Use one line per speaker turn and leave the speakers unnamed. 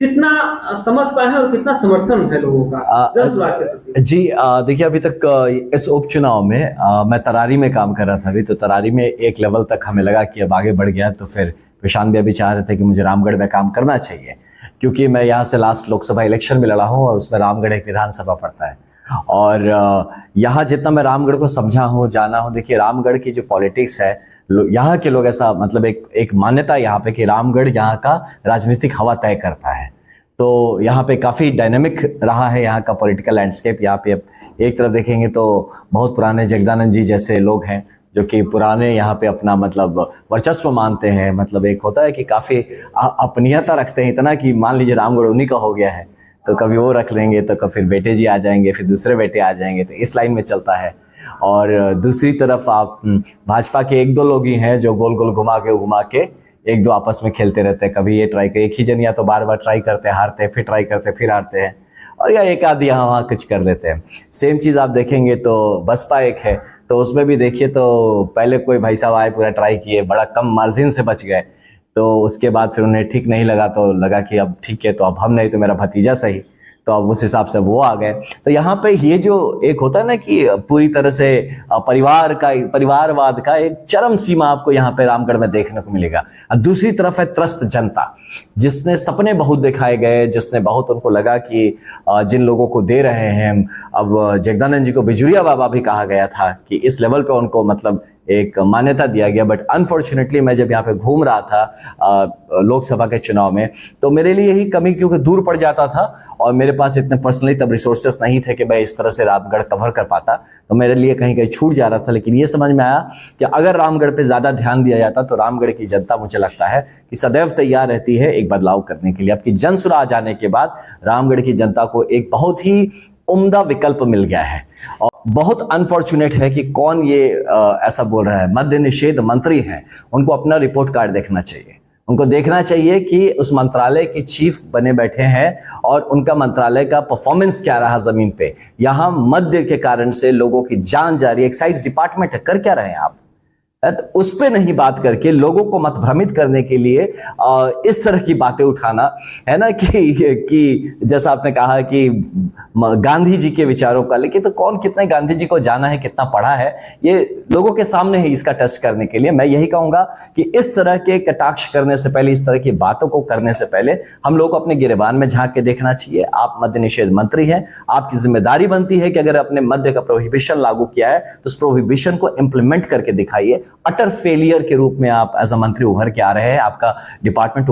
कितना समझ पाए हैं और कितना समर्थन है लोगों का जन सुराज के प्रति?
जी देखिए, अभी तक इस उपचुनाव में मैं तरारी में काम कर रहा था अभी, तो तरारी में एक लेवल तक हमें लगा कि अब आगे बढ़ गया, तो फिर प्रशांत भी अभी चाह रहे थे कि मुझे रामगढ़ में काम करना चाहिए, क्योंकि मैं यहाँ से लास्ट लोकसभा इलेक्शन में लड़ा हूँ और उसमें रामगढ़ एक विधानसभा पड़ता है। और यहाँ जितना मैं रामगढ़ को समझा हूँ, जाना हूँ, देखिए रामगढ़ की जो पॉलिटिक्स है, यहाँ के लोग ऐसा मतलब एक मान्यता यहाँ पे कि रामगढ़ यहाँ का राजनीतिक हवा तय करता है। तो यहाँ पे काफ़ी डायनेमिक रहा है यहाँ का पॉलिटिकल लैंडस्केप। यहाँ पे एक तरफ देखेंगे तो बहुत पुराने जगदानंद जी जैसे लोग हैं जो कि पुराने यहाँ पे अपना मतलब वर्चस्व मानते हैं, मतलब एक होता है कि काफ़ी अपनीयता रखते हैं, इतना कि मान लीजिए रामगढ़ उन्हीं का हो गया है तो कभी वो रख लेंगे, तो कभी फिर बेटे जी आ जाएंगे, फिर दूसरे बेटे आ जाएंगे, तो इस लाइन में चलता है। और दूसरी तरफ आप भाजपा के एक दो लोग ही हैं जो गोल गोल घुमा के एक दो आपस में खेलते रहते हैं, कभी ये ट्राई कर, एक ही जन या तो बार बार ट्राई करते हैं, हारते हैं, फिर ट्राई करते हैं, फिर हारते हैं, और या एक आध यहाँ वहाँ कुछ कर लेते हैं। सेम चीज़ आप देखेंगे तो बसपा एक है, तो उसमें भी देखिए तो पहले कोई भाई साहब आए, पूरा ट्राई किए, बड़ा कम मार्जिन से बच गए, तो उसके बाद फिर उन्हें ठीक नहीं लगा, तो लगा कि अब ठीक है, तो अब हम नहीं तो मेरा भतीजा सही, तो अब उस हिसाब से वो आ गए। तो यहाँ पे ये जो एक होता है ना कि पूरी तरह से परिवारवाद का एक चरम सीमा आपको यहाँ पे रामगढ़ में देखने को मिलेगा। और दूसरी तरफ है त्रस्त जनता, जिसने सपने बहुत दिखाए गए, जिसने बहुत उनको लगा कि जिन लोगों को दे रहे हैं, अब जगदानंद जी को बिजुरिया बाबा भी कहा गया था कि इस लेवल पे उनको मतलब एक मान्यता दिया गया। बट अनफॉर्चुनेटली मैं जब यहाँ पे घूम रहा था लोकसभा के चुनाव में, तो मेरे लिए यही कमी, क्योंकि दूर पड़ जाता था और मेरे पास इतने पर्सनली तब रिसोर्सेस नहीं थे कि मैं इस तरह से रामगढ़ कवर कर पाता, तो मेरे लिए कहीं कहीं छूट जा रहा था। लेकिन ये समझ में आया कि अगर रामगढ़ पे ज़्यादा ध्यान दिया जाता तो रामगढ़ की जनता, मुझे लगता है कि सदैव तैयार रहती है एक बदलाव करने के लिए। आपकी जनसुराह आ जाने के बाद रामगढ़ की जनता को एक बहुत ही उम्दा विकल्प मिल गया है। और बहुत अनफॉर्चुनेट है कि कौन ये ऐसा बोल रहा है, मद्य निषेध मंत्री हैं, उनको अपना रिपोर्ट कार्ड देखना चाहिए। उनको देखना चाहिए कि उस मंत्रालय के चीफ बने बैठे हैं और उनका मंत्रालय का परफॉर्मेंस क्या रहा जमीन पे। यहाँ मद्य के कारण से लोगों की जान जा रही है, एक्साइज डिपार्टमेंट है, कर क्या रहे हैं आप? तो उस पे नहीं बात करके लोगों को मत भ्रमित करने के लिए इस तरह की बातें उठाना है ना, कि जैसा आपने कहा कि गांधी जी के विचारों का, लेकिन तो कौन कितने गांधी जी को जाना है, कितना पढ़ा है, ये लोगों के सामने है इसका टेस्ट करने के लिए। मैं यही कहूंगा कि इस तरह के कटाक्ष करने से पहले, इस तरह की बातों को करने से पहले हम लोग को अपने गिरेबान में झांक के देखना चाहिए। आप मद्य निषेध मंत्री हैं, आपकी जिम्मेदारी बनती है कि अगर अपने मद्य का प्रोहिबिशन लागू किया है तो उस प्रोहिबिशन को इंप्लीमेंट करके दिखाइए। अटर फेलियर के रूप में आप एज अ मंत्री उभर के आ रहे हैं, आपका डिपार्टमेंट